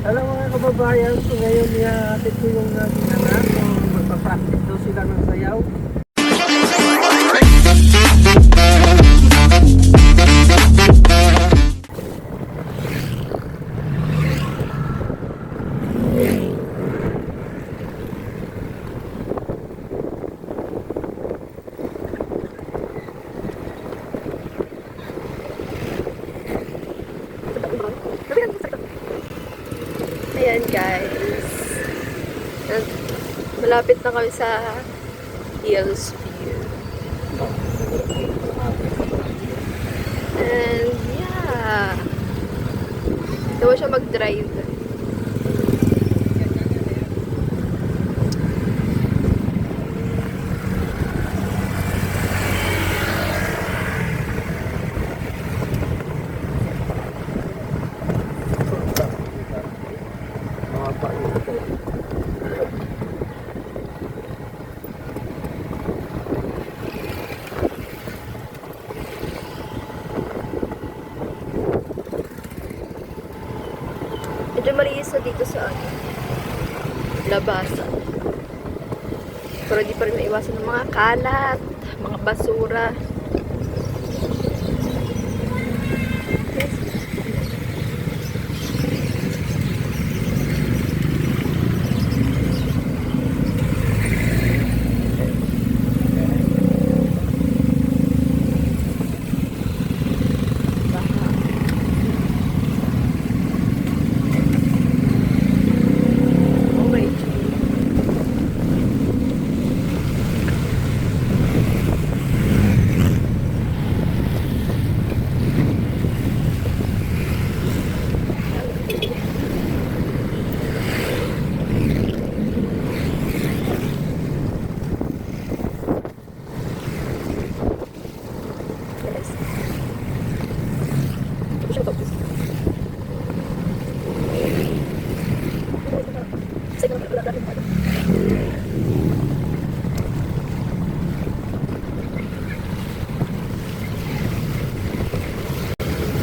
Alam mga kababayan, so ngayon ihahatid ko yung aking anak. So magpa-practice daw sila ng sayaw. Ayan guys, malapit na kami sa Hills View. And yeah, daw siya mag-drive. Medyo malinis na dito sa labasan. Pero di pa rin maiwasan ng mga kalat, mga basura.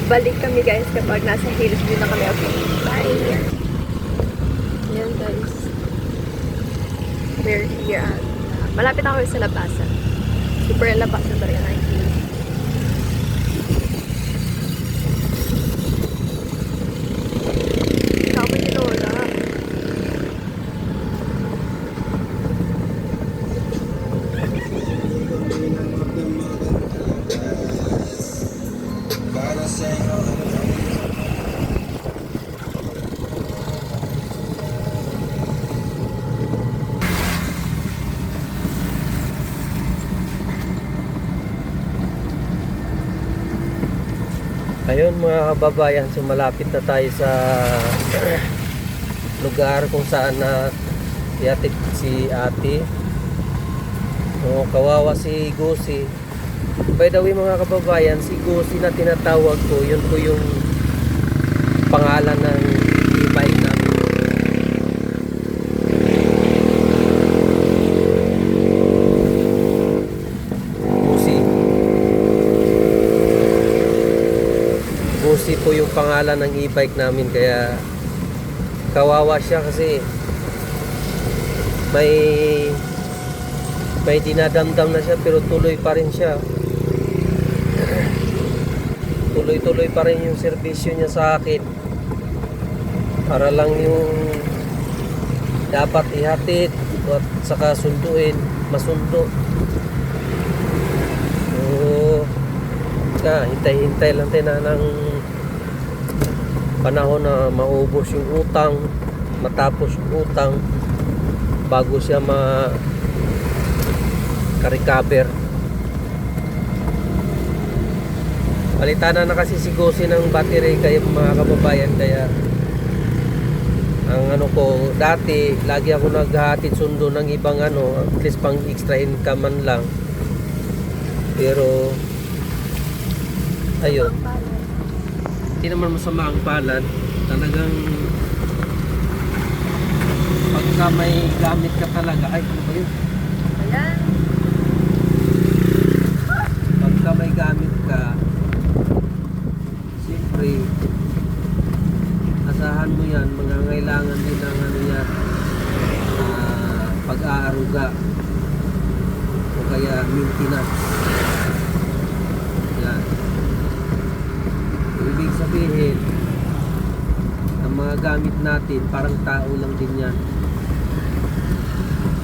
Balik kami guys kapag nasa Hills View na kami. Okay, bye! Ayan guys. We're here at malapit na kami sa labasan. Super labasan talaga na Hills. Kama ni Lola. Ayun mga kababayan, so malapit na tayo sa lugar kung saan na ihatid si ate. So kawawa si Gosi. By the way mga kababayan, si Gosi na tinatawag ko, yun po yung pangalan ng e-bike namin. Gosi po yung pangalan ng e-bike namin, kaya kawawa siya kasi may dinadamdam na siya pero tuloy pa rin siya. Tuloy pa rin yung serbisyo niya sa akin para lang yung dapat ihatid at saka sunduin, masundo. So hintay-hintay lang tayo na ng panahon na maubos yung utang, matapos yung utang bago siya ka-recover. Palitan na kasi si Gosi ng battery kaya mga kababayan, kaya ang ano ko, dati lagi ako naghahatid sundo ng ibang at least pang extra income man lang. Pero ayun, hindi naman masama ang palad. Talagang pagka may gamit ka talaga, ay ano ba yun? Ayan. Pagka may gamit ka, siyempre asahan mo yan mangangailangan din ng ano yan, pag-aaruga o kaya maintenance. Yan. Ibig sabihin, ang mga gamit natin, parang tao lang din yan.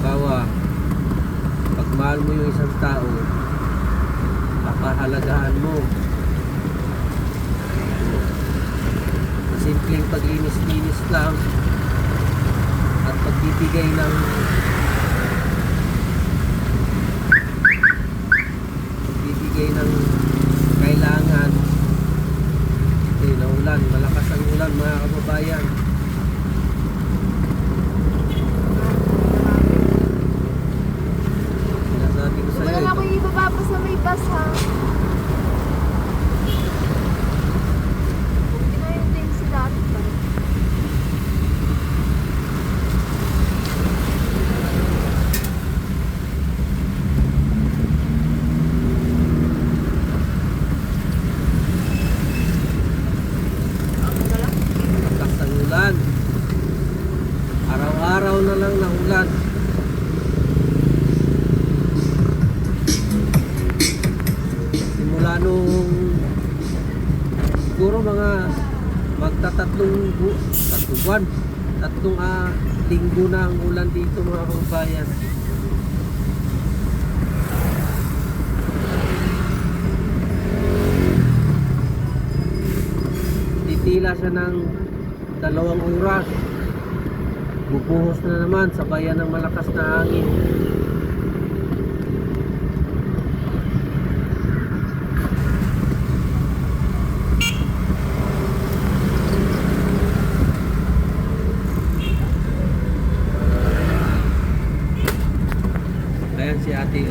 Bawa, pag mahal mo yung isang tao, papahalagahan mo. Simpleng paglinis-linis lang at pagbibigay ng kailangan. Naulan, malakas ang ulan mga kababayan. Sinasabi ko Huwag sa'yo, na ako ibaba pa sa may bus ha. Inayon din sila at ba? Ako na lang. malakas ang ulan. Araw-araw na lang na ulan. Simula nung siguro mga magtatatlong buwan, tatlong linggo na ang ulan dito mga kababayan. Titila siya ng 2 oras. Bubuhos na naman sabayan ng malakas na hangin. Ayan si ate.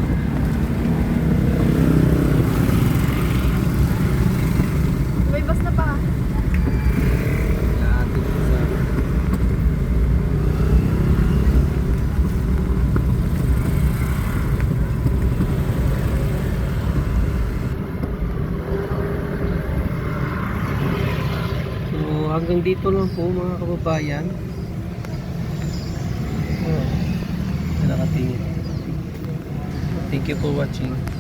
May bus na pa ha. Si ate sa hanggang dito lang po mga kababayan. Nakatingin. Thank you for watching.